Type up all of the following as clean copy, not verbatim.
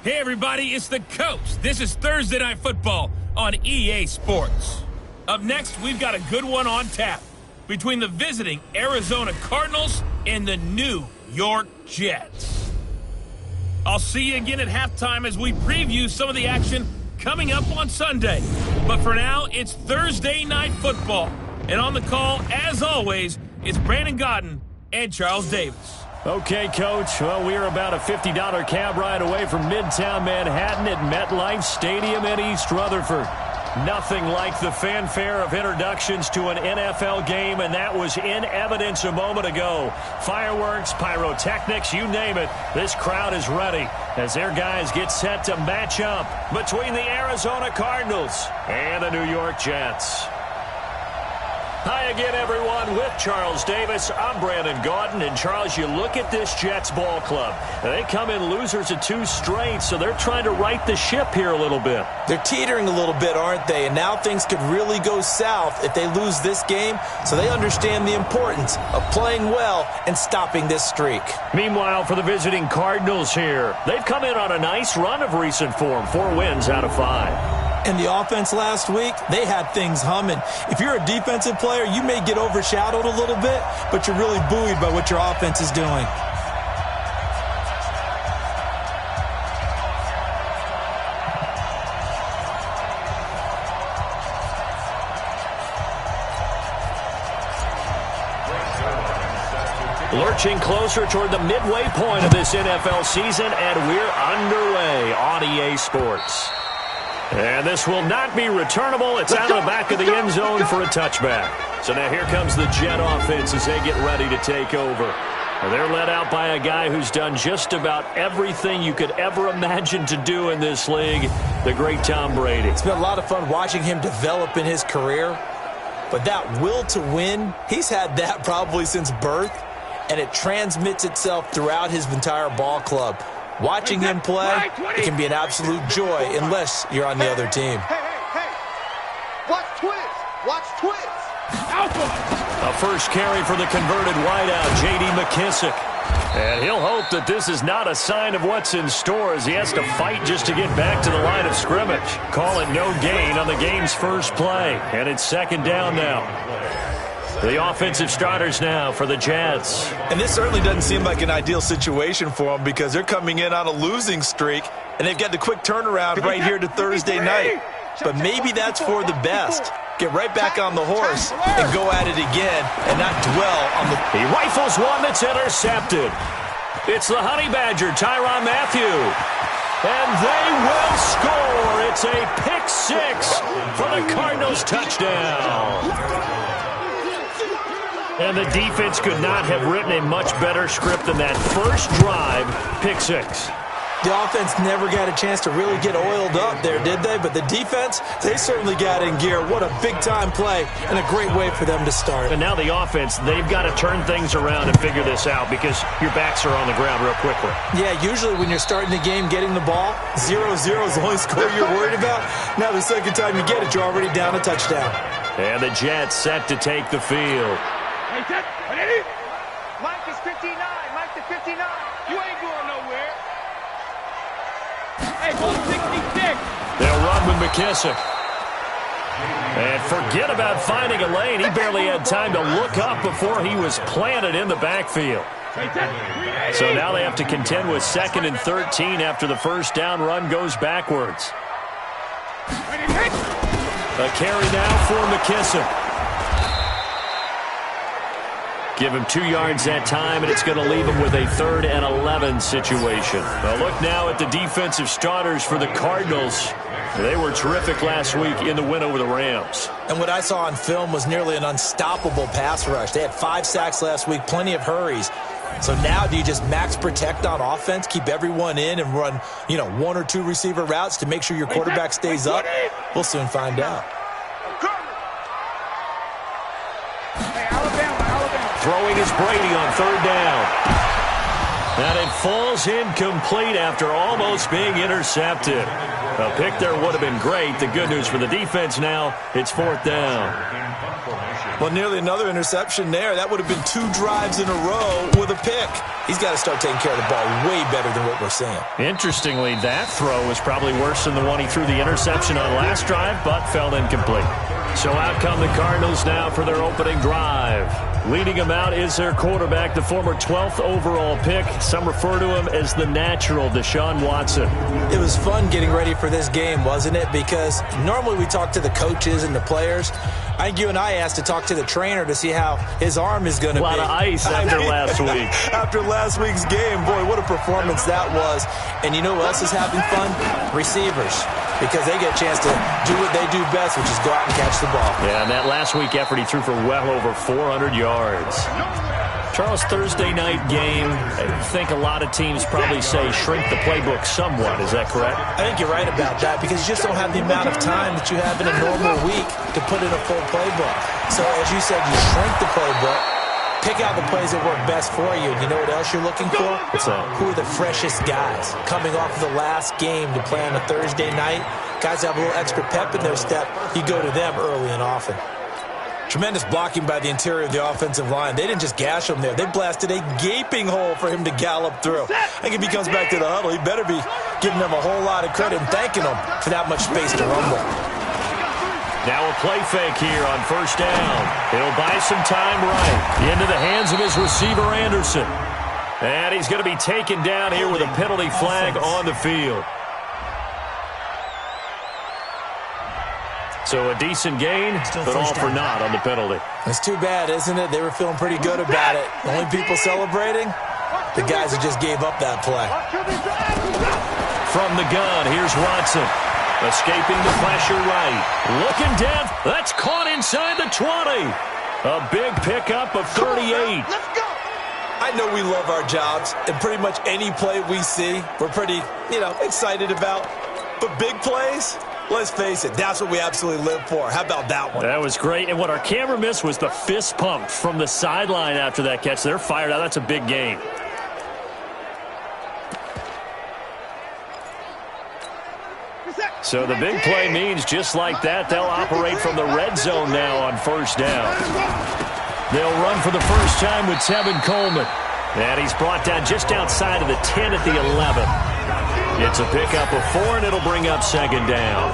Hey everybody, it's the Coach. This is Thursday Night Football on EA Sports. Up next, we've got a good one on tap between the visiting Arizona Cardinals and the New York Jets. I'll see you again at halftime as we preview some of the action coming up on Sunday. But for now, it's Thursday Night Football. And on the call, as always, it's Brandon Gaudin and Charles Davis. Okay, Coach. Well, we are about a $50 cab ride away from Midtown Manhattan at MetLife Stadium in East Rutherford. Nothing like the fanfare of introductions to an NFL game, and that was in evidence a moment ago. Fireworks, pyrotechnics, you name it. This crowd is ready as their guys get set to match up between the Arizona Cardinals and the New York Jets. Hi again, everyone. With Charles Davis, I'm Brandon Gaudin. And, Charles, you look at this Jets ball club. They come in losers of 2 straight, so they're trying to right the ship here a little bit. They're teetering a little bit, aren't they? And now things could really go south if they lose this game, so they understand the importance of playing well and stopping this streak. Meanwhile, for the visiting Cardinals here, they've come in on a nice run of recent form, 4 wins out of 5. And the offense last week, they had things humming. If you're a defensive player, you may get overshadowed a little bit, but you're really buoyed by what your offense is doing. Lurching closer toward the midway point of this NFL season, and we're underway on EA Sports. And this will not be returnable. It's out of the back of the end zone for a touchback. So now here comes the Jet offense as they get ready to take over. And they're led out by a guy who's done just about everything you could ever imagine to do in this league, the great Tom Brady. It's been a lot of fun watching him develop in his career. But that will to win, he's had that probably since birth, and it transmits itself throughout his entire ball club. Watching him play, it can be an absolute joy unless you're on the other team. Hey. Watch twist. Watch twist. A first carry for the converted wideout, J.D. McKissick. And he'll hope that this is not a sign of what's in store as he has to fight just to get back to the line of scrimmage. Call it no gain on the game's first play. And it's 2nd down now. The offensive starters now for the Jets. And this certainly doesn't seem like an ideal situation for them because they're coming in on a losing streak, and they've got the quick turnaround right here to Thursday night. But maybe that's for the best. Get right back on the horse and go at it again and not dwell on the... He rifles one that's intercepted. It's the Honey Badger, Tyrann Mathieu. And they will score. It's a pick 6 for the Cardinals touchdown. And the defense could not have written a much better script than that first drive, pick 6. The offense never got a chance to really get oiled up there, did they? But the defense, they certainly got in gear. What a big-time play and a great way for them to start. And now the offense, they've got to turn things around and figure this out because your backs are on the ground real quickly. Yeah, usually when you're starting the game getting the ball, 0-0 is the only score you're worried about. Now the second time you get it, you're already down a touchdown. And the Jets set to take the field. Hey, Jet, ready? Mike is 59. Mike to 59. You ain't going nowhere. Hey, go 66. They'll run with McKissick. And forget about finding a lane. He barely had time to look up before he was planted in the backfield. So now they have to contend with 2nd and 13 after the first down run goes backwards. A carry now for McKissick. Give him 2 yards that time, and it's going to leave him with a 3rd and 11 situation. Now look now at the defensive starters for the Cardinals. They were terrific last week in the win over the Rams. And what I saw on film was nearly an unstoppable pass rush. They had 5 sacks last week, plenty of hurries. So now do you just max protect on offense, keep everyone in, and run, 1 or 2 receiver routes to make sure your quarterback stays up? We'll soon find out. Hey, Alabama. Throwing is Brady on 3rd down. And it falls incomplete after almost being intercepted. A pick there would have been great. The good news for the defense now, it's 4th down. Well, nearly another interception there. That would have been 2 drives in a row with a pick. He's got to start taking care of the ball way better than what we're seeing. Interestingly, that throw was probably worse than the one he threw the interception on last drive, but fell incomplete. So out come the Cardinals now for their opening drive. Leading them out is their quarterback, the former 12th overall pick. Some refer to him as the natural, Deshaun Watson. It was fun getting ready for this game, wasn't it? Because normally we talk to the coaches and the players. I think you and I asked to talk to the trainer to see how his arm is going to be. A lot of ice after last week. After last week's game, boy, what a performance that was. And you know who else is having fun? Receivers. Because they get a chance to do what they do best, which is go out and catch the ball. Yeah, and that last week effort, he threw for well over 400 yards. Charles, Thursday night game, I think a lot of teams probably say shrink the playbook somewhat. Is that correct? I think you're right about that because you just don't have the amount of time that you have in a normal week to put in a full playbook. So as you said, you shrink the playbook, pick out the plays that work best for you. And you know what else you're looking for? What's that? Who are the freshest guys coming off of the last game to play on a Thursday night? Guys have a little extra pep in their step. You go to them early and often. Tremendous blocking by the interior of the offensive line. They didn't just gash him there. They blasted a gaping hole for him to gallop through. I think if he comes back to the huddle, he better be giving them a whole lot of credit and thanking them for that much space to rumble. Now a play fake here on 1st down. He'll buy some time right into the hands of his receiver, Anderson. And he's going to be taken down here with a penalty flag on the field. So a decent gain, but all for naught on the penalty. It's too bad, isn't it? They were feeling pretty good about it. Only people celebrating? The guys who just gave up that play. From the gun, here's Watson. Escaping the pressure right. Looking down. That's caught inside the 20. A big pickup of 38. I know we love our jobs, and pretty much any play we see, we're pretty, excited about. But big plays? Let's face it, that's what we absolutely live for. How about that one? That was great. And what our camera missed was the fist pump from the sideline after that catch. They're fired out. That's a big gain. So the big play means just like that, they'll operate from the red zone now on 1st down. They'll run for the first time with Tevin Coleman. And he's brought down just outside of the 10 at the 11. It's a pickup of 4, and it'll bring up 2nd down.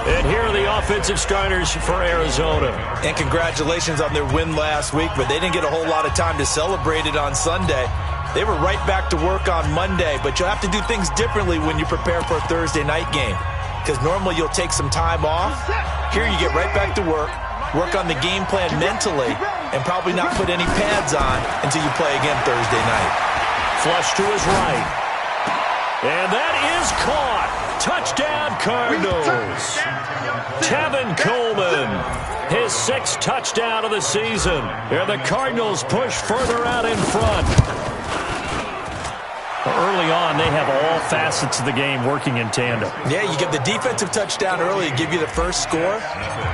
And here are the offensive starters for Arizona. And congratulations on their win last week, but they didn't get a whole lot of time to celebrate it on Sunday. They were right back to work on Monday, but you'll have to do things differently when you prepare for a Thursday night game. Because normally you'll take some time off. Here you get right back to work on the game plan mentally, and probably not put any pads on until you play again Thursday night. Flush to his right. And that is caught. Touchdown, Cardinals. Tevin Coleman, his 6th touchdown of the season. And the Cardinals push further out in front. Early on, they have all facets of the game working in tandem. Yeah, you get the defensive touchdown early to give you the first score,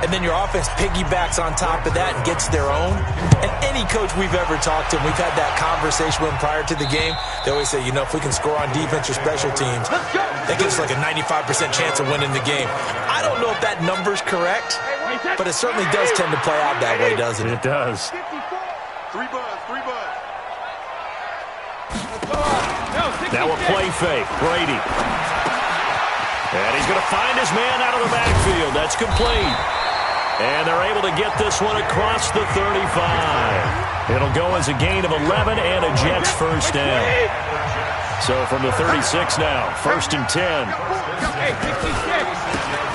and then your offense piggybacks on top of that and gets their own. And any coach we've ever talked to, we've had that conversation with them prior to the game, they always say, if we can score on defense or special teams, that gives us like a 95% chance of winning the game. I don't know if that number's correct, but it certainly does tend to play out that way, doesn't it? It does. 3 buds. Now a play fake. Brady. And he's going to find his man out of the backfield. That's complete. And they're able to get this one across the 35. It'll go as a gain of 11 and a Jets first down. So from the 36 now, 1st and 10.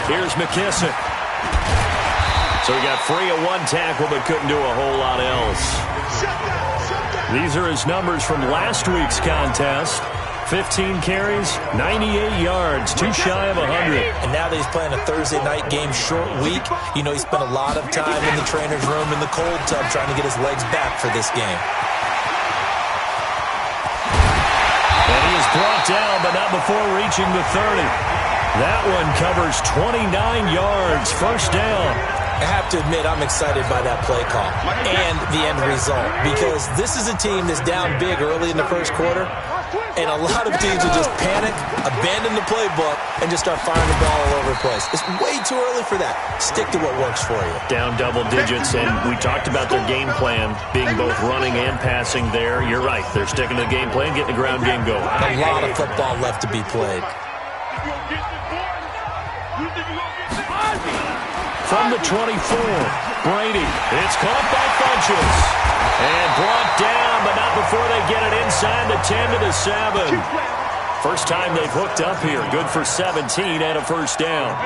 Here's McKissick. So he got free of 1 tackle but couldn't do a whole lot else. These are his numbers from last week's contest. 15 carries, 98 yards, too shy of 100. And now that he's playing a Thursday night game, short week, he spent a lot of time in the trainer's room in the cold tub trying to get his legs back for this game. And he is brought down, but not before reaching the 30. That one covers 29 yards, 1st down. I have to admit I'm excited by that play call and the end result because this is a team that's down big early in the first quarter, and a lot of teams will just panic, abandon the playbook, and just start firing the ball all over the place. It's way too early for that. Stick to what works for you. Down double digits, and we talked about their game plan being both running and passing there. You're right. They're sticking to the game plan, getting the ground game going. A lot of football left to be played. From the 24, Brady. It's caught by Funches. And brought down, but not before they get it inside the 10 to the 7. First time they've hooked up here. Good for 17 and a first down.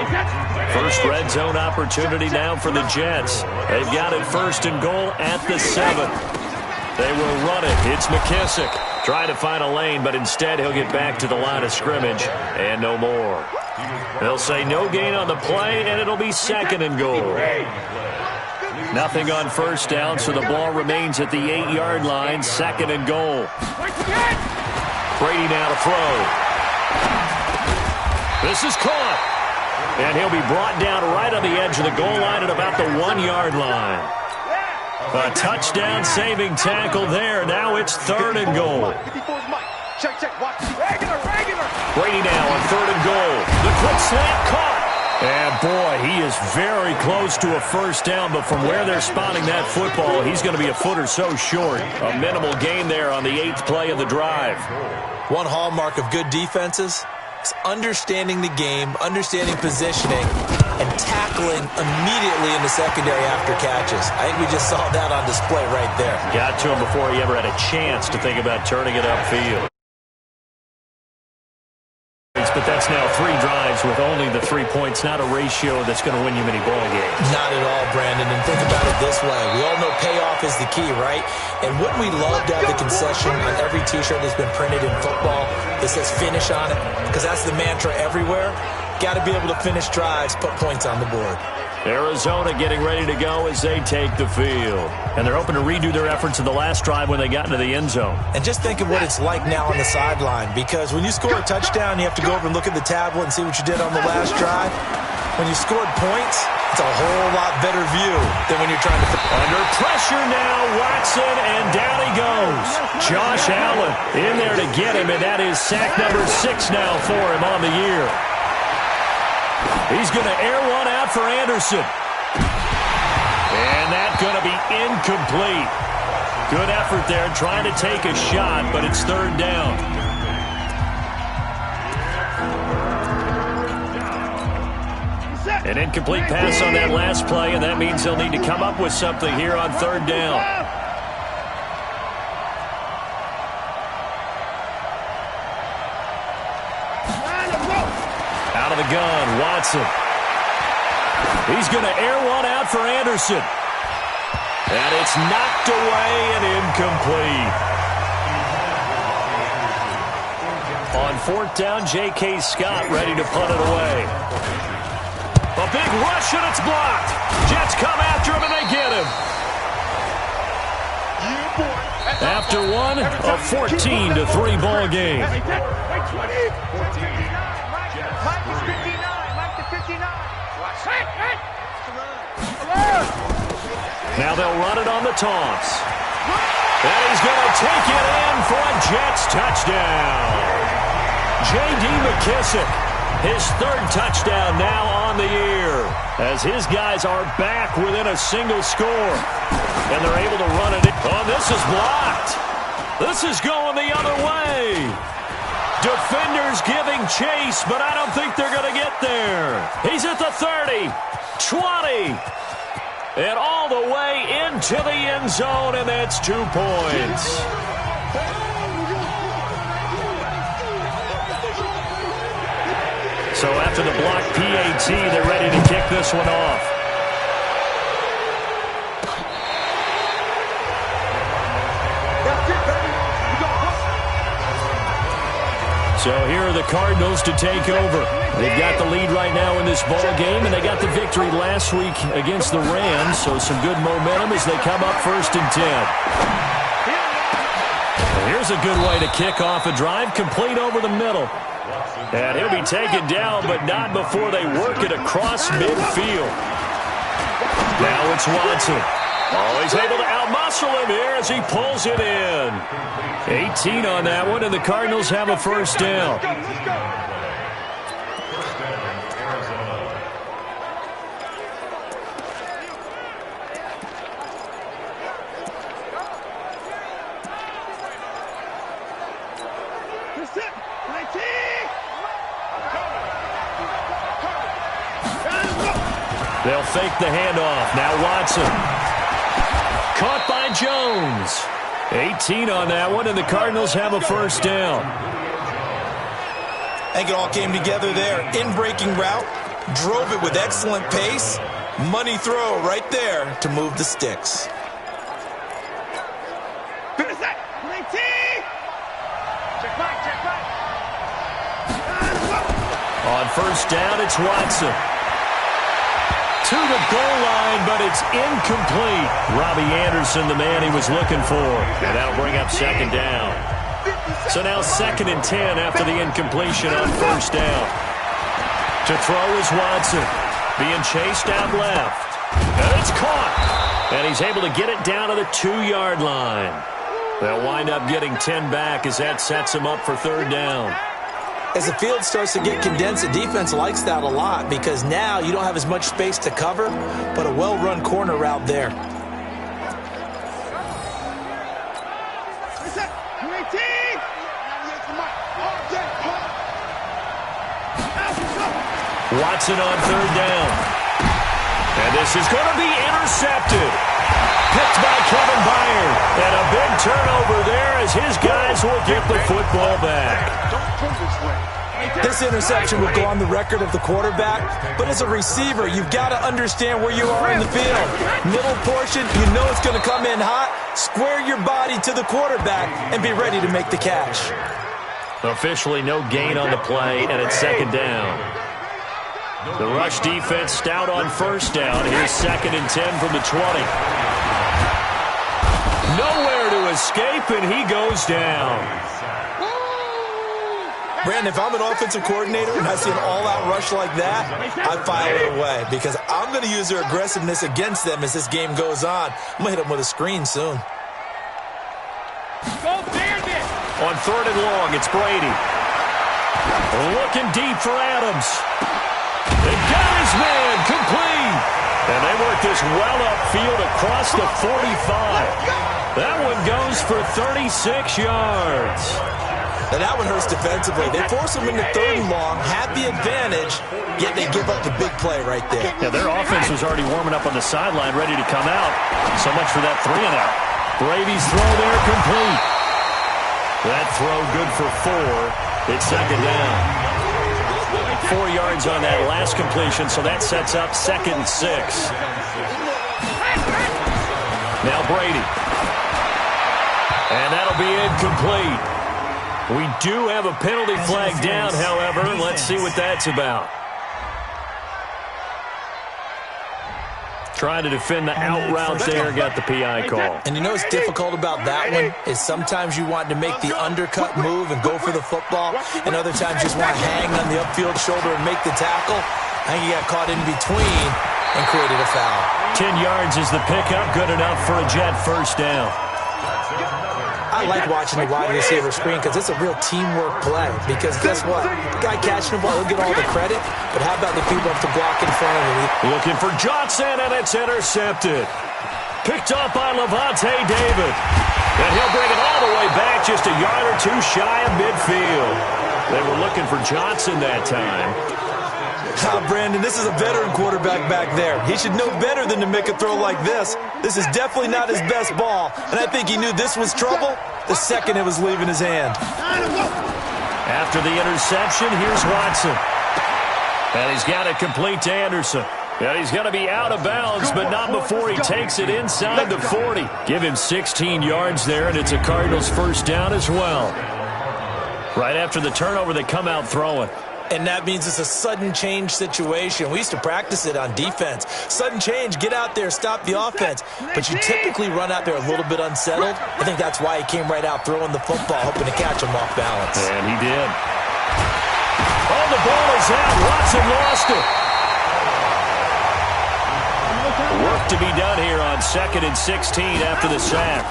First red zone opportunity now for the Jets. They've got it first and goal at the 7. They will run it. It's McKissick. Trying to find a lane, but instead he'll get back to the line of scrimmage and no more. They'll say no gain on the play, and it'll be second and goal. Nothing on first down, so the ball remains at the 8-yard line, second and goal. Brady now to throw. This is caught. And he'll be brought down right on the edge of the goal line at about the 1-yard line. A touchdown saving tackle there. Now it's third and goal. Brady now on third and goal. The quick slant caught. And boy, he is very close to a first down, but from where they're spotting that football, he's going to be a foot or so short. A minimal gain there on the 8th play of the drive. One hallmark of good defenses is understanding the game, understanding positioning, and tackling immediately in the secondary after catches. I think we just saw that on display right there. Got to him before he ever had a chance to think about turning it upfield. But that's now 3 drives with only the 3 points, not a ratio that's going to win you many ball games. Not at all, Brandon. And think about it this way. We all know payoff is the key, right? And wouldn't we love to have the concession on every T-shirt that's been printed in football that says finish on it? Because that's the mantra everywhere. Got to be able to finish drives, put points on the board. Arizona getting ready to go as they take the field. And they're hoping to redo their efforts in the last drive when they got into the end zone. And just think of what it's like now on the sideline, because when you score a touchdown, you have to go over and look at the tablet and see what you did on the last drive. When you scored points, it's a whole lot better view than when you're trying to... Under pressure now, Watson, and down he goes. Josh Allen in there to get him, and that is sack number 6 now for him on the year. He's going to air one out for Anderson. And that's going to be incomplete. Good effort there trying to take a shot, but it's third down. An incomplete pass on that last play, and that means they'll need to come up with something here on third down. Out of the gun, Watson. He's going to air one out for Anderson. And it's knocked away and incomplete. On fourth down, J.K. Scott ready to punt it away. A big rush, and it's blocked. Jets come after him, and they get him. After one, a 14-3 ball game. Now they'll run it on the toss. And he's going to take it in for a Jets touchdown. J.D. McKissick, his third touchdown now on the year, as his guys are back within a single score. And they're able to run it in. Oh, this is blocked. This is going the other way. Defenders giving chase, but I don't think they're going to get there. He's at the 30, 20, and all the way into the end zone, and that's 2 points. So after the block PAT, they're ready to kick this one off. So here are the Cardinals to take over. They've got the lead right now in this ball game, and they got the victory last week against the Rams, so some good momentum as they come up first and 10. Here's a good way to kick off a drive, complete over the middle. And he'll be taken down, but not before they work it across midfield. Now it's Watson. Oh, he's able to outmuscle him here as he pulls it in. 18 on that one, and the Cardinals have a first down. Let's go. They'll fake the handoff. Now Watson. Caught by Jones. 18 on that one, and the Cardinals have a first down. I think it all came together there. In-breaking route. Drove it with excellent pace. Money throw right there to move the sticks. On first down, it's Watson. To the goal line, but it's incomplete. Robbie Anderson, the man he was looking for. And that'll bring up second down. So now 2nd and 10 after the incompletion on first down. To throw is Watson. Being chased out left. And it's caught. And he's able to get it down to the 2-yard line. They'll wind up getting 10 back as that sets him up for third down. As the field starts to get condensed, the defense likes that a lot because now you don't have as much space to cover, but a well-run corner route there. Watson on third down. And this is going to be intercepted. Picked by Kevin Byard. And a big turnover there as his guys will get the football back. This interception will go on the record of the quarterback, but as a receiver, you've got to understand where you are in the field. Middle portion, you know it's going to come in hot. Square your body to the quarterback and be ready to make the catch. Officially no gain on the play, and it's second down. The rush defense stout on first down. Here's 2nd and 10 from the 20. Nowhere to escape, and he goes down. Brandon, if I'm an offensive coordinator and I see an all-out rush like that, I file it away because I'm going to use their aggressiveness against them as this game goes on. I'm going to hit them with a screen soon. On 3rd and long, it's Brady. Looking deep for Adams. They got his man complete. And they work this well upfield across the 45. That one goes for 36 yards. And that one hurts defensively. They force them into 3rd and long, have the advantage, yet they give up the big play right there. Yeah, their offense was already warming up on the sideline, ready to come out. So much for that 3-and-out. Brady's throw there complete. That throw good for 4. It's second down. 4 yards on that last completion, so that sets up 2nd and 6. Now Brady. And that'll be incomplete. We do have a penalty flag down, however. Let's see what that's about. Trying to defend the out route there, got the PI call. And you know what's difficult about that one is sometimes you want to make the undercut move and go for the football, and other times you just want to hang on the upfield shoulder and make the tackle. I think he got caught in between and created a foul. 10 yards is the pickup, good enough for a Jet first down. I like watching the wide receiver screen because it's a real teamwork play. Because guess what? The guy catching the ball, he'll get all the credit. But how about the people up to block in front of him? Looking for Johnson, and it's intercepted. Picked up by Levante David. And he'll bring it all the way back just a yard or two shy of midfield. They were looking for Johnson that time. Brandon, this is a veteran quarterback back there. He should know better than to make a throw like this. This is definitely not his best ball, and I think he knew this was trouble the second it was leaving his hand. After the interception, here's Watson. And he's got it complete to Anderson. And he's going to be out of bounds, but not before he takes it inside the 40. Give him 16 yards there, and it's a Cardinals first down as well. Right after the turnover, they come out throwing. And that means it's a sudden change situation. We used to practice it on defense. Sudden change, get out there, stop the offense. But you typically run out there a little bit unsettled. I think that's why he came right out throwing the football, hoping to catch him off balance. And he did. Oh, the ball is out. Watson lost it. Worked 2nd and 16 after the sack.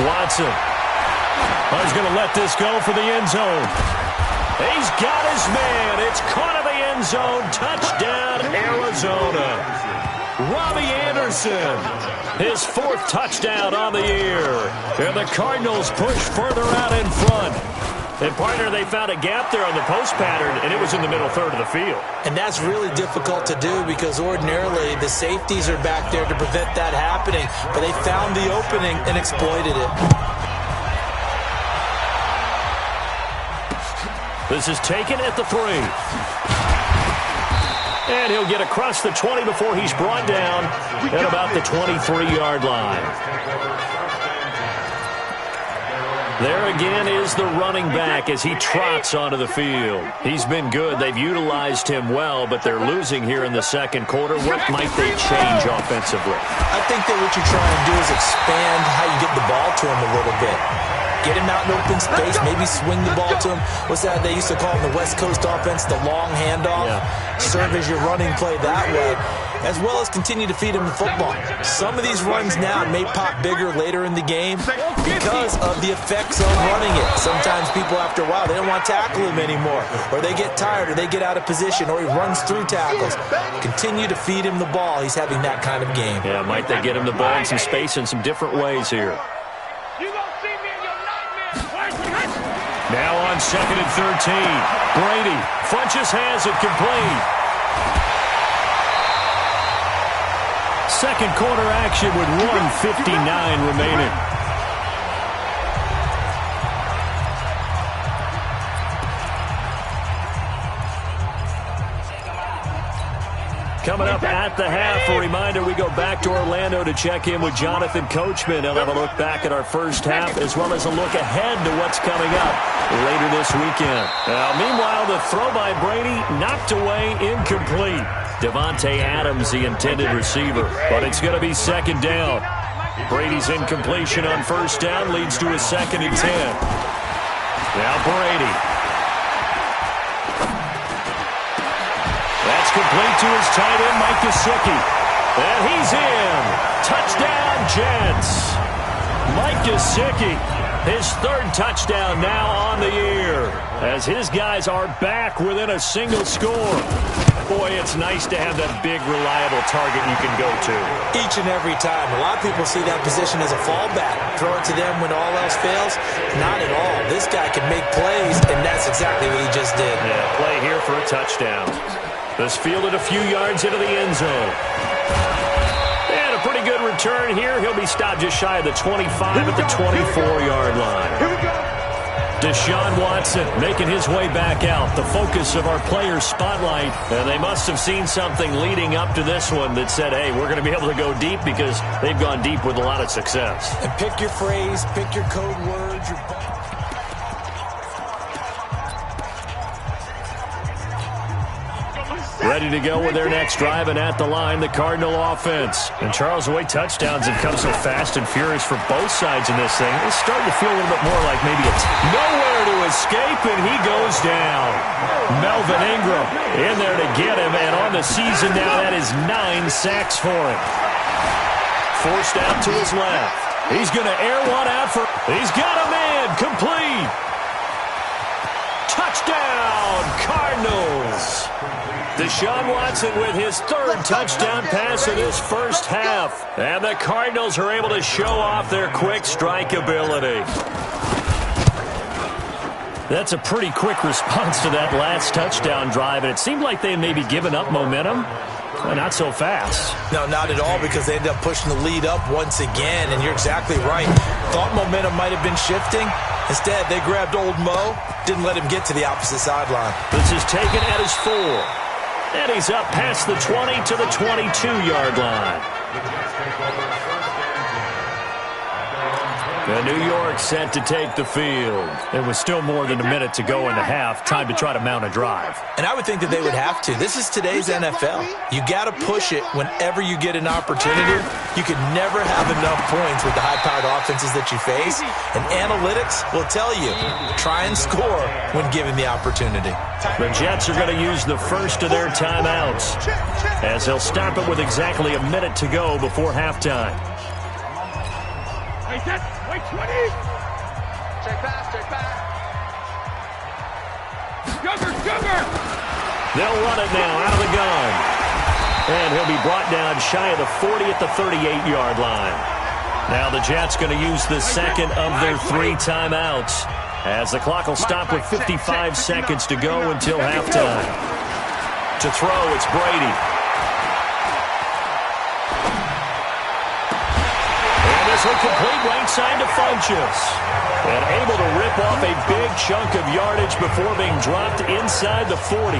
Watson. He's going to let this go for the end zone. He's got his man. It's caught in the end zone. Touchdown, Arizona. Robbie Anderson, his 4th touchdown on the year. And the Cardinals push further out in front. And, partner, they found a gap there on the post pattern, and it was in the middle third of the field. And that's really difficult to do because ordinarily the safeties are back there to prevent that happening. But they found the opening and exploited it. This is taken at the 3. And he'll get across the 20 before he's brought down at about the 23-yard line. There again is the running back as he trots onto the field. He's been good. They've utilized him well, but they're losing here in the second quarter. What might they change offensively? I think that what you're trying to do is expand how you get the ball to him a little bit. Get him out in open space, maybe swing the ball to him. What's that they used to call in the West Coast offense, the long handoff? Yeah. Serve as your running play that way, as well as continue to feed him the football. Some of these runs now may pop bigger later in the game because of the effects of running it. Sometimes people, after a while, they don't want to tackle him anymore, or they get tired, or they get out of position, or he runs through tackles. Continue to feed him the ball. He's having that kind of game. Yeah, might they get him the ball in some space in some different ways here. Now on 2nd and 13. Brady. Funches has it complete. Second quarter action with 1:59 remaining. Coming up at the half, a reminder, we go back to Orlando to check in with Jonathan Coachman. He'll have a look back at our first half as well as a look ahead to what's coming up later this weekend. Now, meanwhile, the throw by Brady knocked away, incomplete. Devontae Adams, the intended receiver, but it's going to be 2nd down. Brady's incompletion on 1st down leads to a 2nd and 10. Now Brady. That's complete to his tight end, Mike Gesicki. And he's in. Touchdown, Jets. Mike Gesicki, his 3rd touchdown now on the year, as his guys are back within a single score. Boy, it's nice to have that big, reliable target you can go to. Each and every time. A lot of people see that position as a fallback. Throw it to them when all else fails. Not at all. This guy can make plays, and that's exactly what he just did. Yeah, play here for a touchdown. This fielded a few yards into the end zone. And a pretty good return here. He'll be stopped just shy of the 25 at the 24-yard line. Here we go. Deshaun Watson making his way back out, the focus of our players' spotlight. And they must have seen something leading up to this one that said, hey, we're going to be able to go deep because they've gone deep with a lot of success. And pick your phrase, pick your code words, your... Ready to go with their next drive, and at the line, the Cardinal offense. And Charles, the way touchdowns have come so fast and furious for both sides in this thing, it's starting to feel a little bit more like maybe it's nowhere to escape, and he goes down. Melvin Ingram in there to get him, and on the season now, that is 9 sacks for him. Forced out to his left. He's going to air one out for... He's got a man, complete. Touchdown, Cardinals. Deshaun Watson with his 3rd touchdown pass of this first half. And the Cardinals are able to show off their quick strike ability. That's a pretty quick response to that last touchdown drive, and it seemed like they had maybe given up momentum. Not so fast. No, not at all, because they ended up pushing the lead up once again, and you're exactly right. Thought momentum might have been shifting. Instead, they grabbed old Mo, didn't let him get to the opposite sideline. This is taken at his 4. And he's up past the 20 to the 22-yard line. And New York set to take the field. There was still more than a minute to go in the half. Time to try to mount a drive. And I would think that they would have to. This is today's NFL. You got to push it whenever you get an opportunity. You can never have enough points with the high-powered offenses that you face. And analytics will tell you, try and score when given the opportunity. The Jets are going to use the first of their timeouts as they'll stop it with exactly a minute to go before halftime. Wait, 20. Check back. Sugar. They'll run it now out of the gun. And he'll be brought down shy of the 40 at the 38-yard line. Now the Jets going to use the second of their 3 timeouts as the clock will stop with 55 seconds to go until halftime. To throw, it's Brady. And this will complete right side to Funchess. And able to rip off a big chunk of yardage before being dropped inside the 40.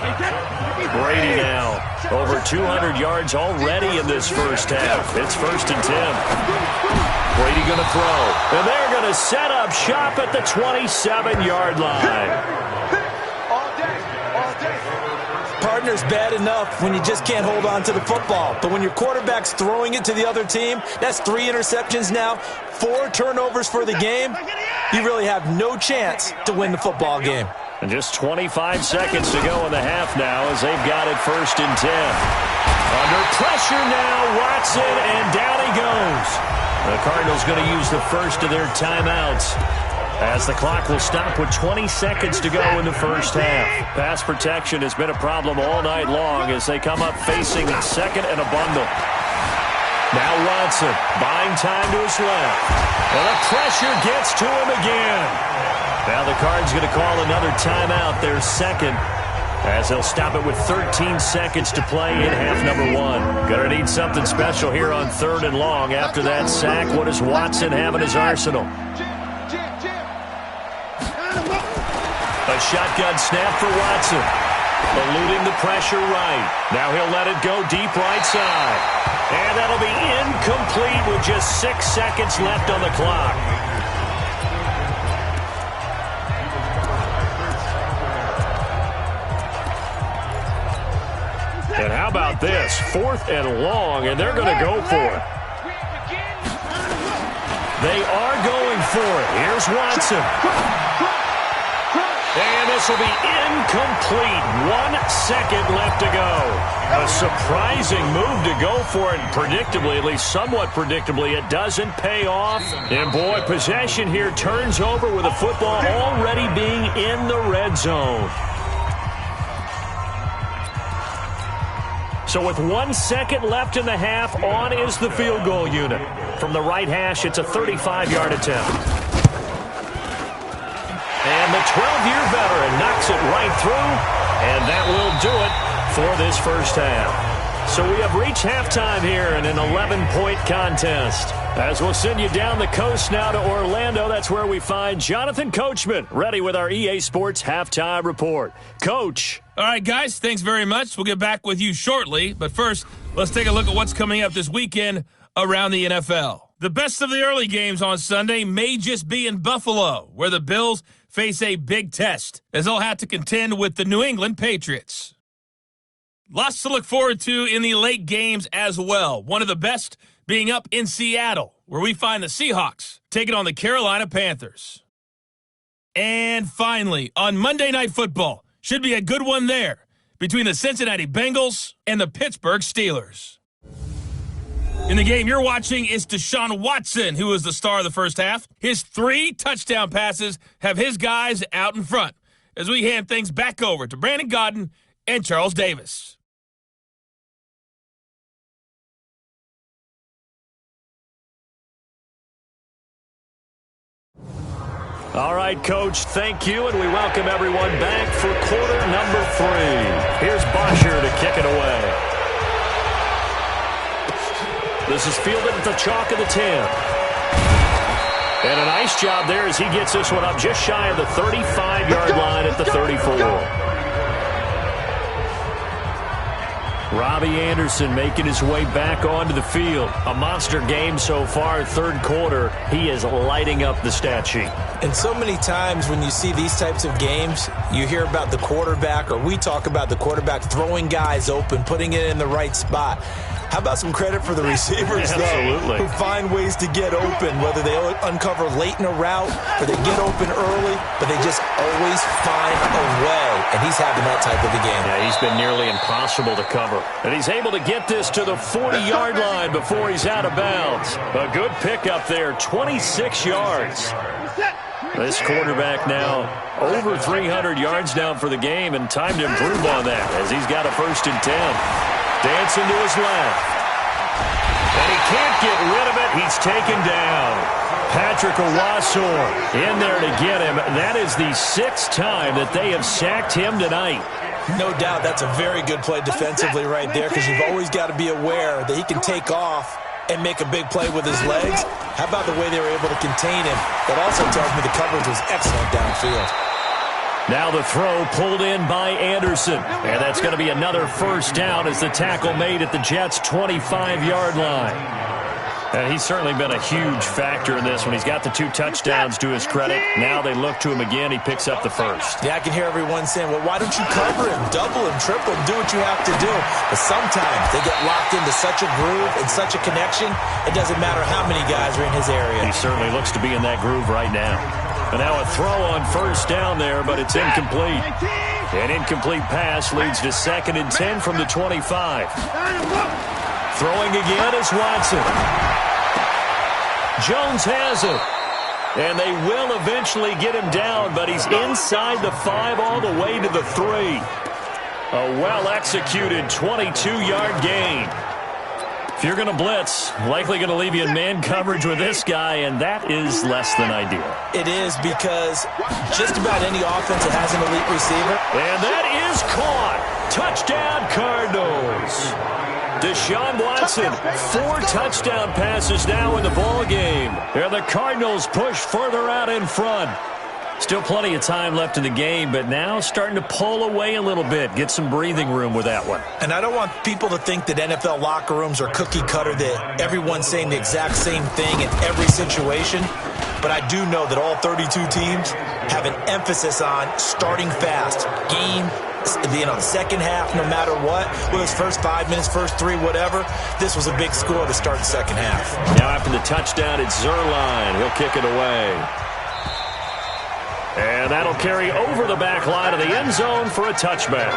Brady now over 200 yards already in this first half. It's 1st and 10. Brady going to throw. And they're going to set up shop at the 27-yard line. All day. Partner's bad enough when you just can't hold on to the football. But when your quarterback's throwing it to the other team, that's 3 interceptions now, 4 turnovers for the game. You really have no chance to win the football game. And just 25 seconds to go in the half now as they've got it 1st and 10. Under pressure now, Watson, and down he goes. The Cardinals going to use the first of their timeouts as the clock will stop with 20 seconds to go in the first half. Pass protection has been a problem all night long as they come up facing second and a bundle. Now Watson buying time to his left. And the pressure gets to him again. Now the Cards going to call another timeout, their second, as they'll stop it with 13 seconds to play in half number 1. Going to need something special here on 3rd and long after that sack. What does Watson have in his arsenal? A shotgun snap for Watson. Eluding the pressure right. Now he'll let it go deep right side. And that'll be incomplete with just 6 seconds left on the clock. And how about this? 4th and long, and they're going to go for it. They are going for it. Here's Watson. And this will be incomplete. 1 second left to go. A surprising move to go for it. Predictably, at least somewhat predictably, it doesn't pay off. And boy, possession here turns over with the football already being in the red zone. So with 1 second left in the half, on is the field goal unit. From the right hash, it's a 35-yard attempt. And the 12-year veteran knocks it right through, and that will do it for this first half. So we have reached halftime here in an 11-point contest. As we'll send you down the coast now to Orlando, that's where we find Jonathan Coachman, ready with our EA Sports Halftime Report. Coach. All right, guys, thanks very much. We'll get back with you shortly. But first, let's take a look at what's coming up this weekend around the NFL. The best of the early games on Sunday may just be in Buffalo, where the Bills face a big test, as they'll have to contend with the New England Patriots. Lots to look forward to in the late games as well. One of the best being up in Seattle, where we find the Seahawks taking on the Carolina Panthers. And finally, on Monday Night Football, should be a good one there, between the Cincinnati Bengals and the Pittsburgh Steelers. In the game you're watching is Deshaun Watson, who is the star of the first half. His 3 touchdown passes have his guys out in front, as we hand things back over to Brandon Godden and Charles Davis. All right, Coach, thank you, and we welcome everyone back for quarter number 3. Here's Bosher to kick it away. This is fielded at the chalk of the 10. And a nice job there as he gets this one up just shy of the 35-yard line at the 34. Robbie Anderson making his way back onto the field. A monster game so far, third quarter. He is lighting up the stat sheet. And so many times when you see these types of games, you hear about the quarterback, or we talk about the quarterback throwing guys open, putting it in the right spot. How about some credit for the receivers, though, who find ways to get open, whether they uncover late in a route or they get open early, but they just always find a way. And he's having that type of a game. Yeah, he's been nearly impossible to cover. And he's able to get this to the 40-yard line before he's out of bounds. A good pickup there, 26 yards. This quarterback now over 300 yards down for the game, and time to improve on that as he's got a 1st and 10. Dancing to his left. And he can't get rid of it. He's taken down. Patrick Owasor in there to get him. That is the 6th time that they have sacked him tonight. No doubt that's a very good play defensively right there, because you've always got to be aware that he can take off and make a big play with his legs. How about the way they were able to contain him? That also tells me the coverage was excellent downfield. Now the throw pulled in by Anderson. And that's going to be another 1st down as the tackle made at the Jets' 25-yard line. And he's certainly been a huge factor in this one. He's got the 2 touchdowns to his credit. Now they look to him again. He picks up the 1st. Yeah, I can hear everyone saying, well, why don't you cover him, double him, triple him, do what you have to do. But sometimes they get locked into such a groove and such a connection, it doesn't matter how many guys are in his area. He certainly looks to be in that groove right now. And now a throw on 1st down there, but it's incomplete. An incomplete pass leads to 2nd and 10 from the 25. Throwing again is Watson. Jones has it. And they will eventually get him down, but he's inside the 5 all the way to the 3. A well-executed 22-yard gain. If you're going to blitz, likely going to leave you in man coverage with this guy, and that is less than ideal. It is, because just about any offense that has an elite receiver. And that is caught. Touchdown, Cardinals. Deshaun Watson, 4 touchdown passes now in the ball game. And the Cardinals push further out in front. Still plenty of time left in the game, but now starting to pull away a little bit. Get some breathing room with that one. And I don't want people to think that NFL locker rooms are cookie cutter, that everyone's saying the exact same thing in every situation. But I do know that all 32 teams have an emphasis on starting fast. Game, the second half, no matter what. Whether it's first 5 minutes, first 3, whatever. This was a big score to start the second half. Now after the touchdown, it's Zerline. He'll kick it away. And that'll carry over the back line of the end zone for a touchback.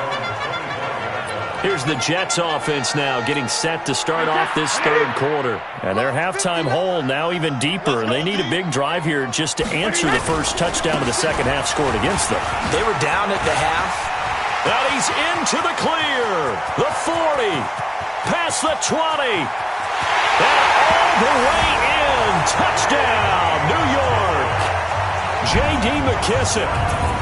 Here's the Jets offense now getting set to start off this 3rd quarter. And their halftime hole now even deeper. And they need a big drive here just to answer the first touchdown of the second half scored against them. They were down at the half. Now he's into the clear. The 40. Past the 20. And all the way in. Touchdown, New York. J.D. McKissick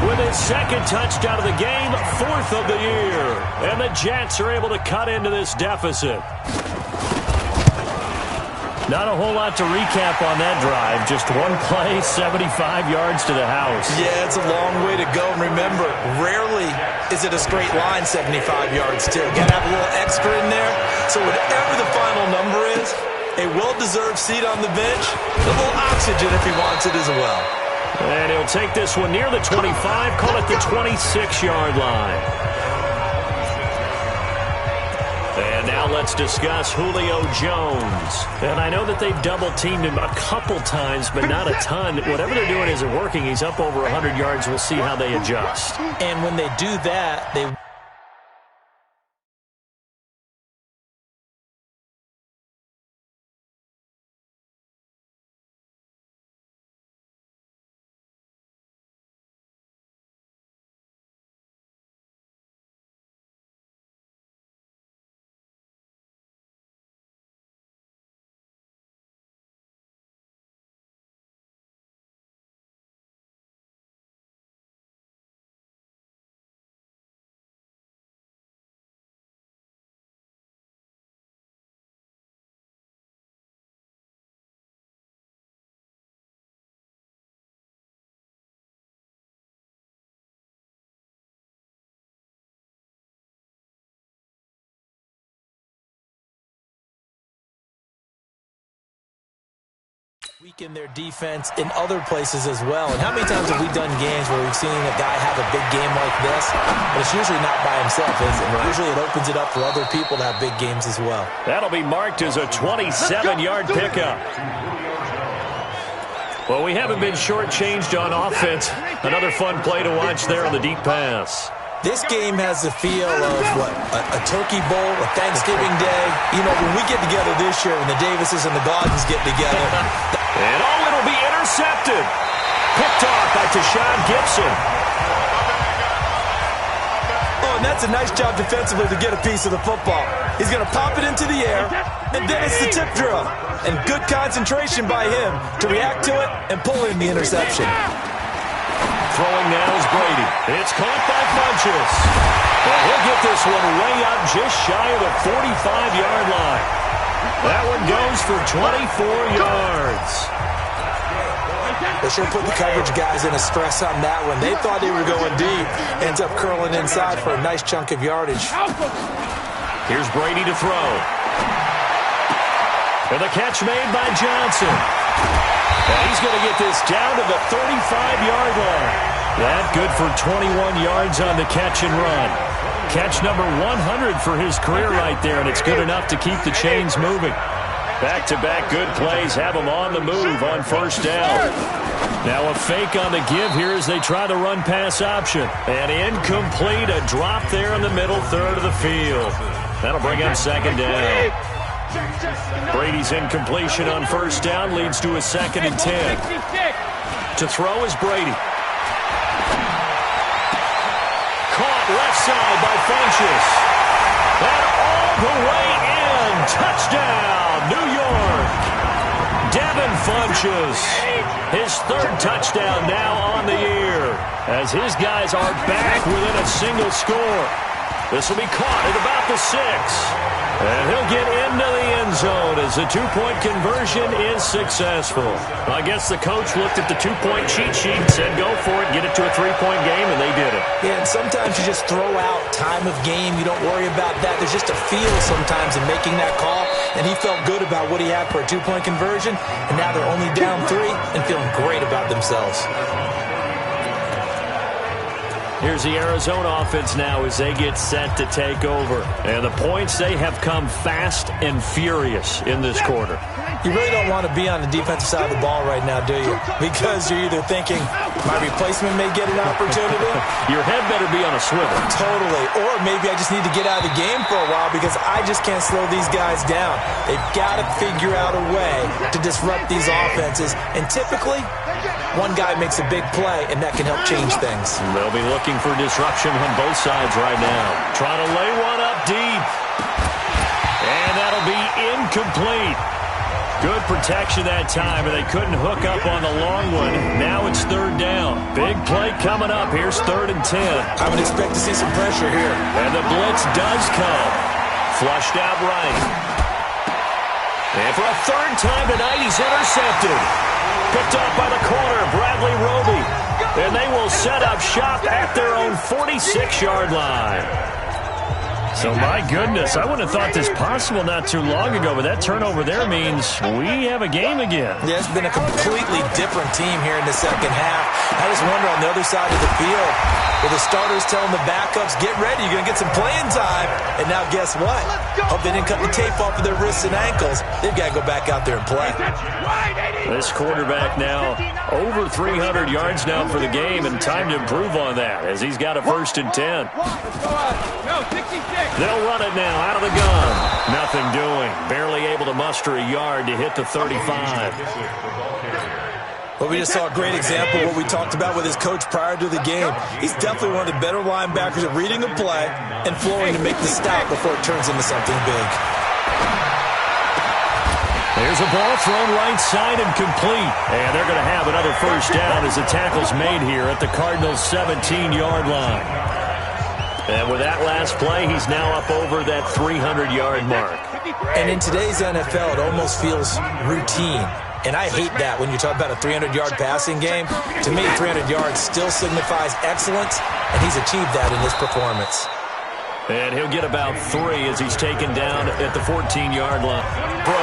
with his 2nd touchdown of the game, 4th of the year. And the Jets are able to cut into this deficit. Not a whole lot to recap on that drive. Just one play, 75 yards to the house. Yeah, it's a long way to go. And remember, rarely is it a straight line 75 yards, too. Got to have a little extra in there. So whatever the final number is, a well-deserved seat on the bench, a little oxygen if he wants it as well. And he'll take this one near the 25, call it the 26-yard line. And now let's discuss Julio Jones. And I know that they've double-teamed him a couple times, but not a ton. Whatever they're doing isn't working. He's up over 100 yards. We'll see how they adjust. And when they do that, they Weaken their defense in other places as well. And how many times have we done games where we've seen a guy have a big game like this, but it's usually not by himself, is it? Right. Usually it opens it up for other people to have big games as well. That'll be marked as a 27-yard pickup. Well, we haven't been shortchanged on offense. Another fun play to watch there on the deep pass. This game has the feel of, a turkey bowl, a Thanksgiving day. You know, when we get together this year, when the Davises and the Gaudens get together. And it'll be intercepted. Picked off by Tashawn Gibson. Oh, and that's a nice job defensively to get a piece of the football. He's going to pop it into the air, and then it's the tip drill. And good concentration by him to react to it and pull in the interception. Throwing now is Brady. It's caught by Funchess. And he'll get this one way up just shy of the 45-yard line. That one goes for 24 yards. They sure put the coverage guys in a stress on that one. They thought they were going deep. Ends up curling inside for a nice chunk of yardage. Here's Brady to throw. And the catch made by Johnson. And he's going to get this down to the 35-yard line. That good for 21 yards on the catch and run. Catch number 100 for his career right there, and it's good enough to keep the chains moving. Back-to-back good plays have him on the move on first down. Now a fake on the give here as they try the run-pass option. And incomplete, a drop there in the middle third of the field. That'll bring him second down. Brady's incompletion on first down leads to a 2nd and 10. To throw is Brady. Caught left side by Funchess. And all the way in. Touchdown, New York. Devin Funchess. His 3rd touchdown now on the year. As his guys are back within a single score. This will be caught at about the 6. And he'll get into the end zone as the 2-point conversion is successful. I guess the coach looked at the 2-point cheat sheet and said, go for it, get it to a 3-point game, and they did it. Yeah, and sometimes you just throw out time of game. You don't worry about that. There's just a feel sometimes in making that call, and he felt good about what he had for a 2-point conversion, and now they're only down 3 and feeling great about themselves. Here's the Arizona offense now as they get set to take over. And the points, they have come fast and furious in this quarter. You really don't want to be on the defensive side of the ball right now, do you? Because you're either thinking, my replacement may get an opportunity. Your head better be on a swivel. Totally. Or maybe I just need to get out of the game for a while because I just can't slow these guys down. They've got to figure out a way to disrupt these offenses. And typically, one guy makes a big play, and that can help change things. They'll be looking for disruption on both sides right now. Trying to lay one up deep. And that'll be incomplete. Good protection that time, and they couldn't hook up on the long one. Now it's 3rd down. Big play coming up. Here's 3rd and 10. I would expect to see some pressure here. And the blitz does come. Flushed out right. And for a 3rd time tonight, he's intercepted. Picked off by the corner, Bradley Roby. And they will set up shop at their own 46-yard line. So, my goodness, I wouldn't have thought this possible not too long ago, but that turnover there means we have a game again. Yeah, it's been a completely different team here in the second half. I just wonder on the other side of the field, where the starters telling the backups, get ready, you're going to get some playing time. And now guess what? Hope they didn't cut the tape off of their wrists and ankles. They've got to go back out there and play. This quarterback now over 300 yards now for the game, and time to improve on that as he's got a 1st and 10. They'll run it now out of the gun. Nothing doing. Barely able to muster a yard to hit the 35. Well, we just saw a great example of what we talked about with his coach prior to the game. He's definitely one of the better linebackers at reading a play and flowing to make the stop before it turns into something big. There's a ball thrown right side and complete. And they're going to have another 1st down as the tackle's made here at the Cardinals' 17-yard line. And with that last play, he's now up over that 300-yard mark. And in today's NFL, it almost feels routine. And I hate that when you talk about a 300-yard passing game. To me, 300 yards still signifies excellence, and he's achieved that in this performance. And he'll get about 3 as he's taken down at the 14-yard line. Bro.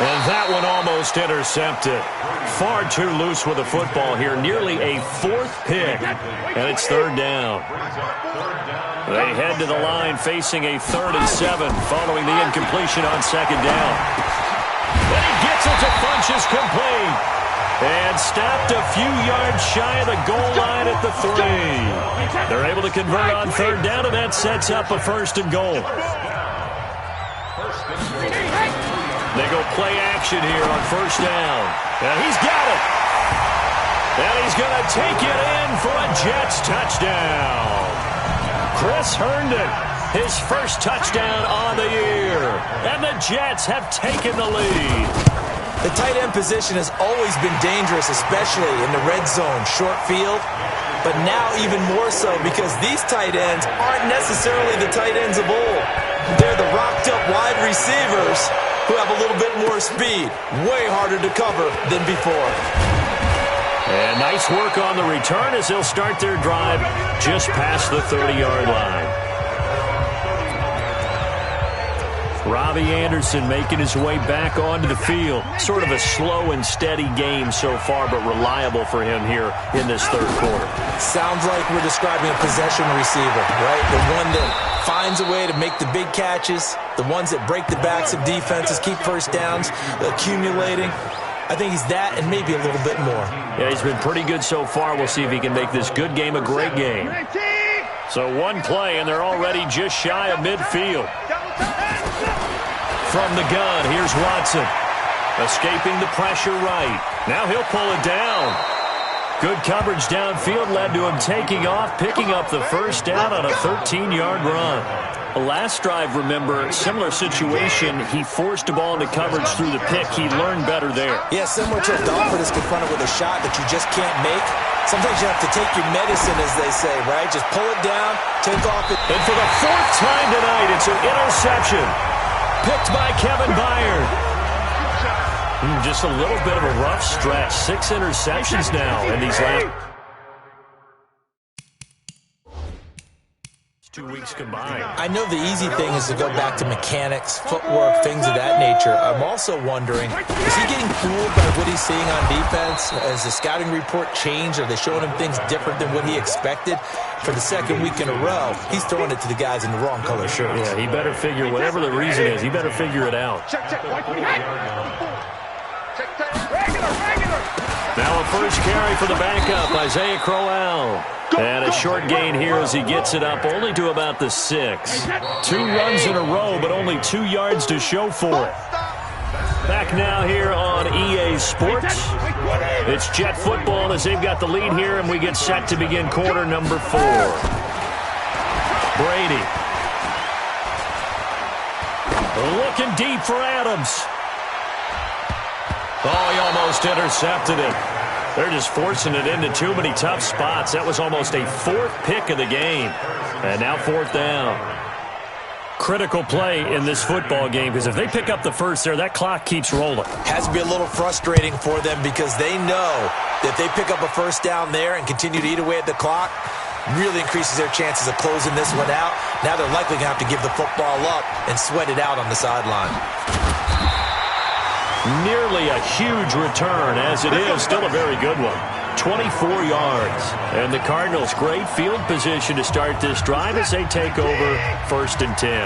And that one almost intercepted. Far too loose with the football here. Nearly a fourth pick. And it's third down. They head to the line facing a 3rd and 7 following the incompletion on second down. And he gets it to Funchess complete. And stopped a few yards shy of the goal line at the 3. They're able to convert on third down, and that sets up a 1st and goal. They go play action here on 1st down. And he's got it. And he's going to take it in for a Jets touchdown. Chris Herndon, his first touchdown on the year. And the Jets have taken the lead. The tight end position has always been dangerous, especially in the red zone, short field. But now even more so because these tight ends aren't necessarily the tight ends of old. They're the rocked-up wide receivers who have a little bit more speed. Way harder to cover than before. And nice work on the return as they'll start their drive just past the 30-yard line. Robbie Anderson making his way back onto the field. Sort of a slow and steady game so far, but reliable for him here in this third quarter. Sounds like we're describing a possession receiver, right? The one that finds a way to make the big catches, the ones that break the backs of defenses, keep first downs, accumulating. I think he's that and maybe a little bit more. Yeah, he's been pretty good so far. We'll see if he can make this good game a great game. So one play, and they're already just shy of midfield. From the gun, here's Watson. Escaping the pressure right. Now he'll pull it down. Good coverage downfield led to him taking off, picking up the first down on a 13-yard run. Last drive, remember, similar situation. He forced the ball into coverage through the pick. He learned better there. Yeah, similar to a golfer that's confronted with a shot that you just can't make. Sometimes you have to take your medicine, as they say, right? Just pull it down, take off it. And for the 4th time tonight, it's an interception. Picked by Kevin Byard. Just a little bit of a rough stretch. 6 interceptions now in these last 2 weeks combined. I know the easy thing is to go back to mechanics, footwork, things of that nature. I'm also wondering, is he getting fooled by what he's seeing on defense? Has the scouting report changed? Are they showing him things different than what he expected? For the 2nd week in a row, he's throwing it to the guys in the wrong color shirts. Yeah, he better figure, whatever the reason is, he better figure it out. Now a first carry for the backup, Isaiah Crowell. And a short gain here as he gets it up only to about the 6. 2 runs in a row, but only 2 yards to show for it. Back now here on EA Sports. It's Jet football as they've got the lead here, and we get set to begin quarter number 4. Brady. Looking deep for Adams. Oh, he almost intercepted it. They're just forcing it into too many tough spots. That was almost a 4th pick of the game. And now 4th down. Critical play in this football game because if they pick up the first there, that clock keeps rolling. Has to be a little frustrating for them because they know that if they pick up a first down there and continue to eat away at the clock, really increases their chances of closing this one out. Now they're likely going to have to give the football up and sweat it out on the sideline. Nearly a huge return, as it is still a very good one. 24 yards. And the Cardinals, great field position to start this drive as they take over 1st and 10.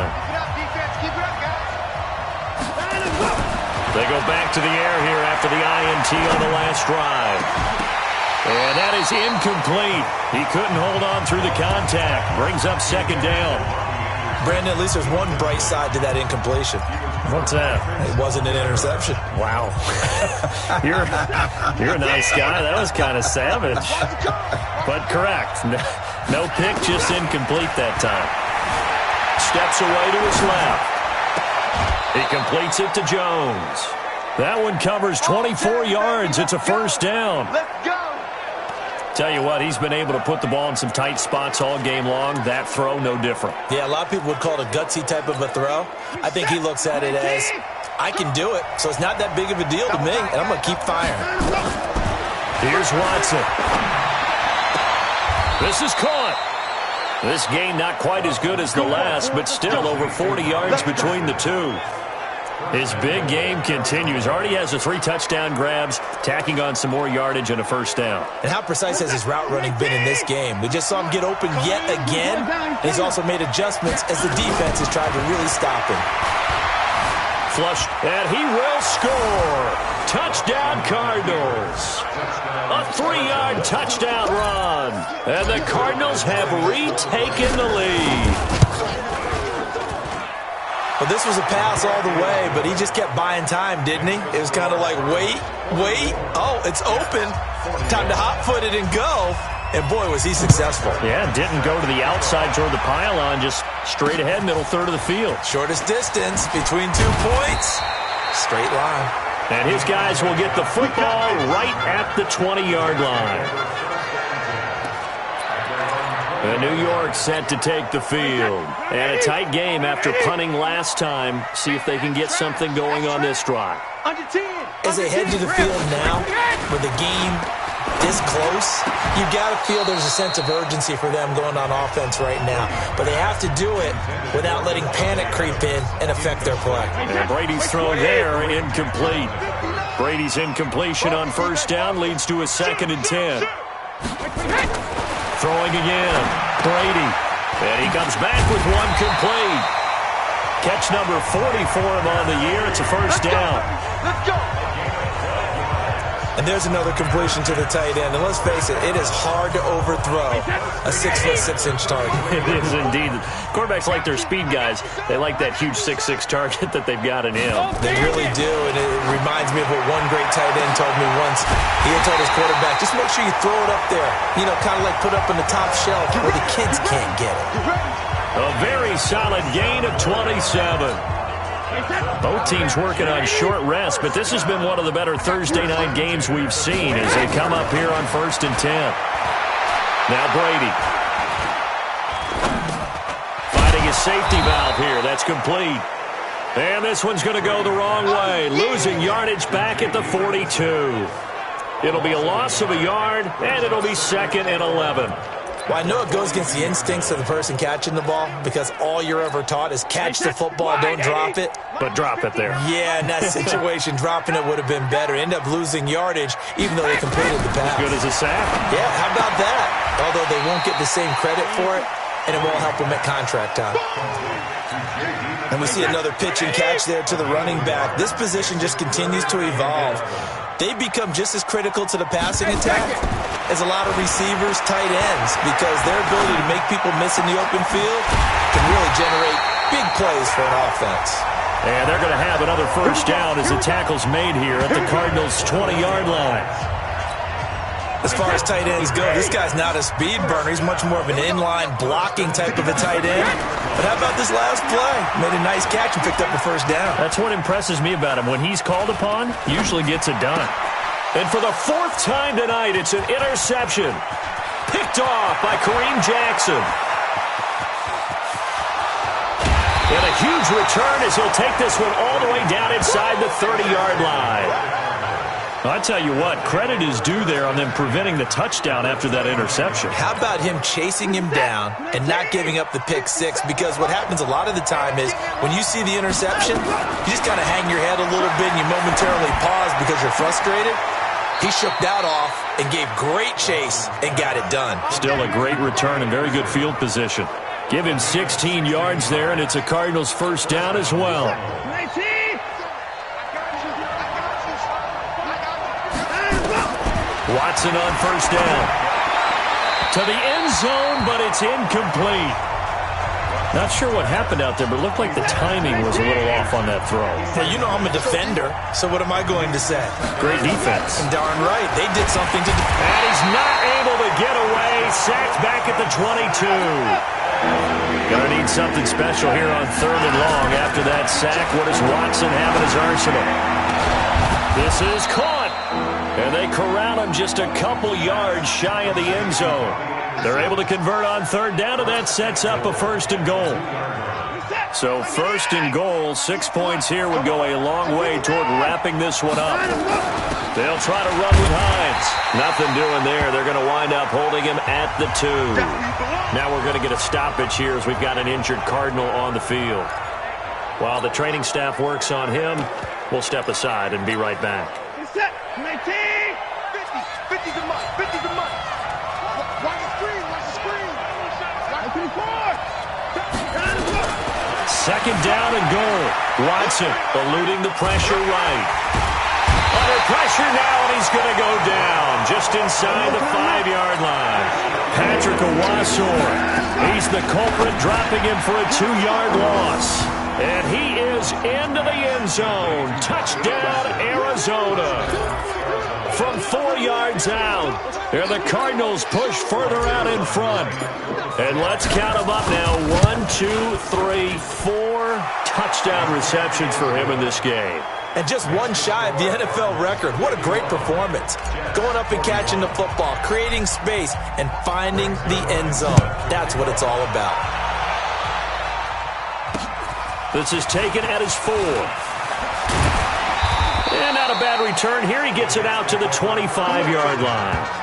They go back to the air here after the INT on the last drive. And that is incomplete. He couldn't hold on through the contact. Brings up 2nd down. Brandon, at least there's one bright side to that incompletion. What's that? It wasn't an interception. Wow. You're a nice guy. That was kind of savage. But correct. No pick, just incomplete that time. Steps away to his left. He completes it to Jones. That one covers 24 yards. It's a 1st down. Let's go. Tell you what, he's been able to put the ball in some tight spots all game long. That throw, no different. Yeah, a lot of people would call it a gutsy type of a throw. I think he looks at it as, I can do it, so it's not that big of a deal to me, and I'm going to keep firing. Here's Watson. This is caught. This game not quite as good as the last, but still over 40 yards between the two. His big game continues. Already has the 3 touchdown grabs, tacking on some more yardage and a first down. And how precise has his route running been in this game? We just saw him get open yet again. And he's also made adjustments as the defense is trying to really stop him. Flushed, and he will score. Touchdown, Cardinals. A 3-yard touchdown run. And the Cardinals have retaken the lead. Well, this was a pass all the way, but he just kept buying time, didn't he? It was kind of like, wait. Oh, it's open. Time to hot-foot it and go. And, boy, was he successful. Yeah, didn't go to the outside toward the pylon, just straight ahead, middle third of the field. Shortest distance between 2 points. Straight line. And his guys will get the football right at the 20-yard line. And New York set to take the field. And a tight game after punting last time. See if they can get something going on this drive. As they head to the field now, with the game this close, you've got to feel there's a sense of urgency for them going on offense right now. But they have to do it without letting panic creep in and affect their play. And Brady's throw there, incomplete. Brady's incompletion on first down leads to a 2nd and 10. Throwing again, Brady. And he comes back with one complete. Catch number 40 for him on the year. It's a first down. Let's go. And there's another completion to the tight end. And let's face it, it is hard to overthrow a 6'6" target. It is indeed. Quarterbacks like their speed guys. They like that huge 6'6" target that they've got in him. They really do, and it reminds me of what one great tight end told me once. He had told his quarterback, just make sure you throw it up there. You know, kind of like put up in the top shelf where the kids can't get it. A very solid gain of 27. Both teams working on short rest, but this has been one of the better Thursday night games we've seen as they come up here on 1st and 10. Now Brady. Finding his safety valve here. That's complete. And this one's going to go the wrong way. Losing yardage back at the 42. It'll be a loss of a yard, and it'll be 2nd and 11. Well, I know it goes against the instincts of the person catching the ball because all you're ever taught is catch the football, don't drop it. But drop it there. Yeah, in that situation, dropping it would have been better. End up losing yardage even though they completed the pass. As good as a sack. Yeah, how about that? Although they won't get the same credit for it, and it won't help them at contract time. And we see another pitch and catch there to the running back. This position just continues to evolve. They become just as critical to the passing attack as a lot of receivers, tight ends, because their ability to make people miss in the open field can really generate big plays for an offense. And they're going to have another first down as the tackle's made here at the Cardinals' 20-yard line. As far as tight ends go, this guy's not a speed burner. He's much more of an inline blocking type of a tight end. But how about this last play? Made a nice catch and picked up a first down. That's what impresses me about him. When he's called upon, usually gets it done. And for the 4th time tonight, it's an interception. Picked off by Kareem Jackson. And a huge return as he'll take this one all the way down inside the 30-yard line. I tell you what, credit is due there on them preventing the touchdown after that interception. How about him chasing him down and not giving up the pick six? Because what happens a lot of the time is when you see the interception, you just kind of hang your head a little bit and you momentarily pause because you're frustrated. He shook that off and gave great chase and got it done. Still a great return and very good field position. Give him 16 yards there, and it's a Cardinals first down as well. Watson on first down. To the end zone, but it's incomplete. Not sure what happened out there, but it looked like the timing was a little off on that throw. Well, you know I'm a defender, so what am I going to say? Great defense. And darn right, they did something to... And he's not able to get away. Sacked back at the 22. Gonna need something special here on 3rd and long. After that sack, what does Watson have in his arsenal? This is caught. And they corral him just a couple yards shy of the end zone. They're able to convert on 3rd down, and that sets up a 1st and goal. So 1st and goal, 6 points here would go a long way toward wrapping this one up. They'll try to run with Hines. Nothing doing there. They're going to wind up holding him at the 2. Now we're going to get a stoppage here as we've got an injured Cardinal on the field. While the training staff works on him, we'll step aside and be right back. Set. 19. 50. 50's a month. 50's a month. Watch the screen. Watch the screen. Watch the score. Second down and goal. Watson eluding the pressure right. Under pressure now, and he's going to go down just inside the 5-yard line. Patrick Owasor, he's the culprit, dropping him for a 2-yard loss. And he is into the end zone. Touchdown, Arizona. From 4 yards out. And the Cardinals push further out in front. And let's count them up now. 1, 2, 3, 4 touchdown receptions for him in this game. And just one shy of the NFL record. What a great performance. Going up and catching the football, creating space, and finding the end zone. That's what it's all about. This is taken at his 4th. And not a bad return here. He gets it out to the 25-yard line.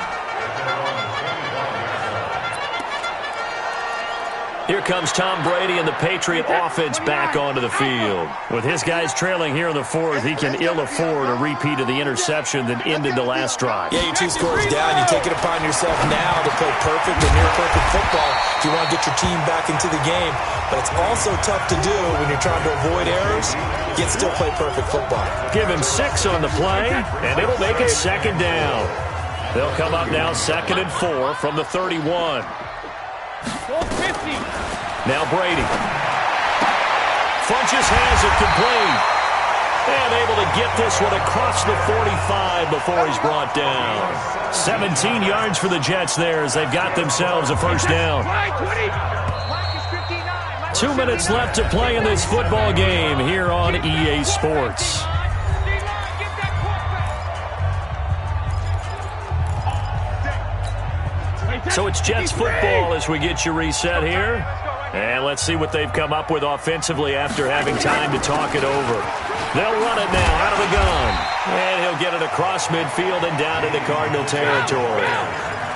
Here comes Tom Brady and the Patriot offense back onto the field. With his guys trailing here in the 4th, he can ill afford a repeat of the interception that ended the last drive. Yeah, you're 2 scores down. You take it upon yourself now to play perfect and near-perfect football if you want to get your team back into the game. But it's also tough to do when you're trying to avoid errors, yet still play perfect football. Give him 6 on the play, and it'll make it second down. They'll come up now 2nd and 4 from the 31. Now Brady. Funches has it complete. And able to get this one across the 45 before he's brought down. 17 yards for the Jets there as they've got themselves a first down. 2 minutes left to play in this football game here on EA Sports. So it's Jets football as we get you reset here. And let's see what they've come up with offensively after having time to talk it over. They'll run it now out of the gun. And he'll get it across midfield and down into Cardinal territory.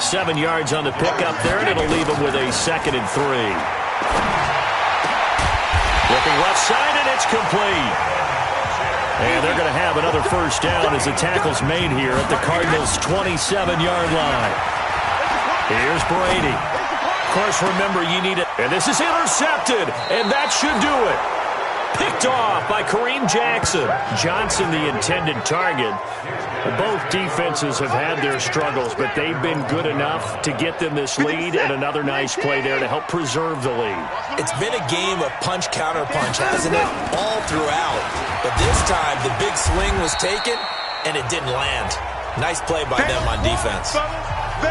7 yards on the pickup there, and it'll leave him with a 2nd and 3. Looking left side, and it's complete. And they're going to have another first down as the tackle's made here at the Cardinals' 27-yard line. Here's Brady. Of course, remember, you need it. And this is intercepted, and that should do it. Picked off by Kareem Jackson. Johnson, the intended target. Both defenses have had their struggles, but they've been good enough to get them this lead, and another nice play there to help preserve the lead. It's been a game of punch-counter-punch, hasn't it? All throughout. But this time, the big swing was taken, and it didn't land. Nice play by them on defense.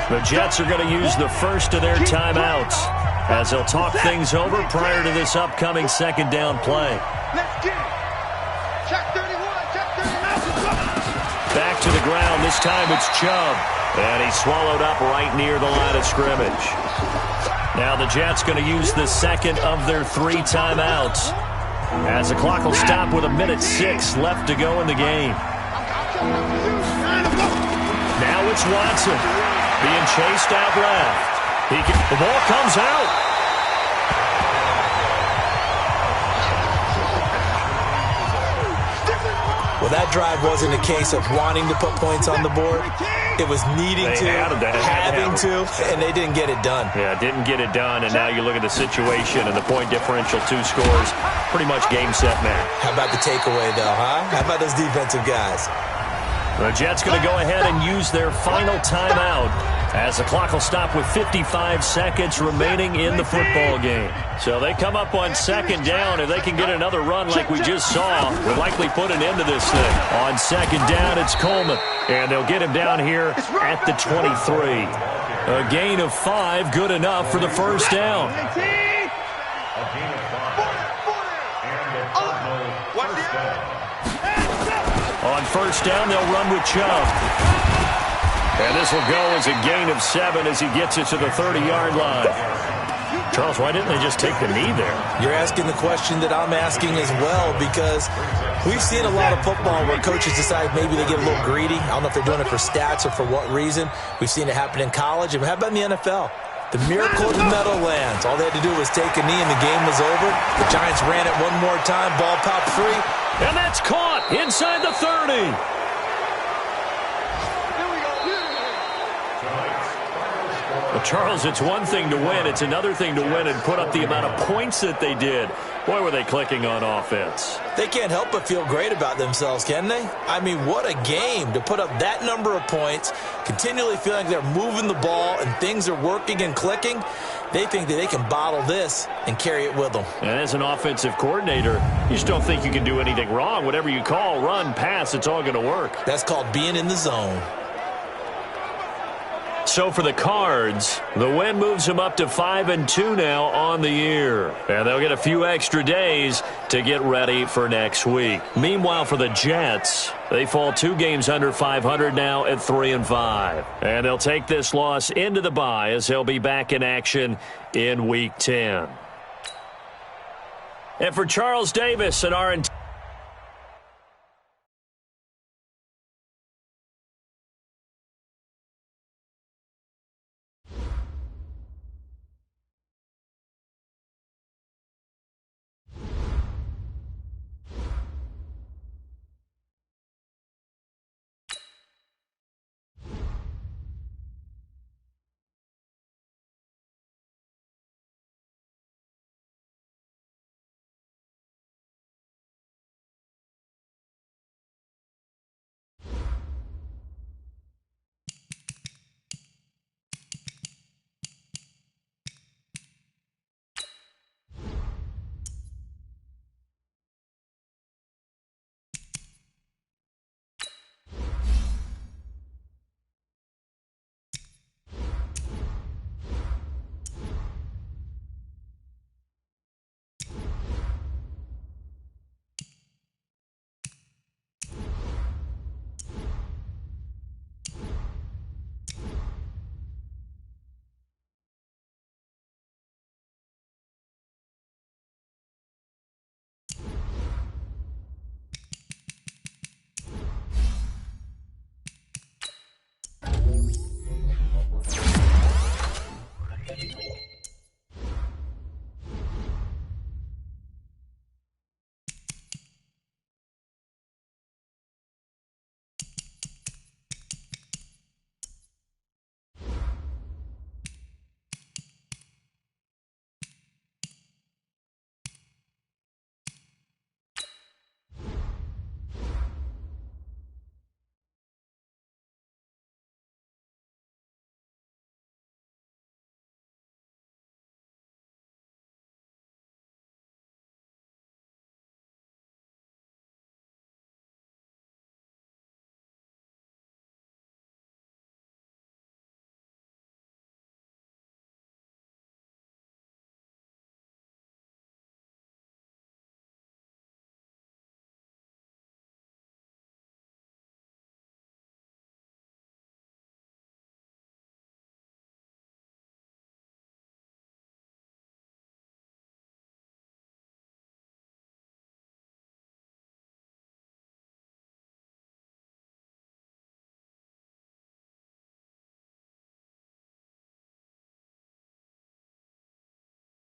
The Jets are going to use the first of their timeouts as they'll talk things over prior to this upcoming second down play. Let's get it. Check 31. Check 39. Back to the ground. This time it's Chubb. And he's swallowed up right near the line of scrimmage. Now the Jets going to use the second of their 3 timeouts as the clock will stop with 1:06 left to go in the game. Now it's Watson. Being chased out left. The ball comes out. Well, that drive wasn't a case of wanting to put points on the board. It was needing to, having to, and they didn't get it done. Yeah, didn't get it done, and now you look at the situation and the point differential, 2 scores, pretty much game, set, match. How about the takeaway, though, huh? How about those defensive guys? The Jets going to go ahead and use their final timeout as the clock will stop with 55 seconds remaining in the football game. So they come up on second down. If they can get another run like we just saw, we'll likely put an end to this thing. On second down, it's Coleman. And they'll get him down here at the 23. A gain of 5, good enough for the first down. On first down, they'll run with Chubb. And this will go as a gain of 7 as he gets it to the 30-yard line. Charles, why didn't they just take the knee there? You're asking the question that I'm asking as well, because we've seen a lot of football where coaches decide maybe they get a little greedy. I don't know if they're doing it for stats or for what reason. We've seen it happen in college. And how about in the NFL? The miracle of the Meadowlands. All they had to do was take a knee and the game was over. The Giants ran it one more time. Ball popped free. And that's caught inside the 30. Well, Charles, it's one thing to win. It's another thing to win and put up the amount of points that they did. Boy, were they clicking on offense. They can't help but feel great about themselves, can they? I mean, what a game to put up that number of points, continually feeling like they're moving the ball and things are working and clicking. They think that they can bottle this and carry it with them. And as an offensive coordinator, you just don't think you can do anything wrong. Whatever you call, run, pass, it's all going to work. That's called being in the zone. So for the Cards, the win moves them up to 5-2 now on the year. And they'll get a few extra days to get ready for next week. Meanwhile, for the Jets, they fall 2 games under 500 now at 3-5. And they'll take this loss into the bye as they'll be back in action in Week 10. And for Charles Davis and our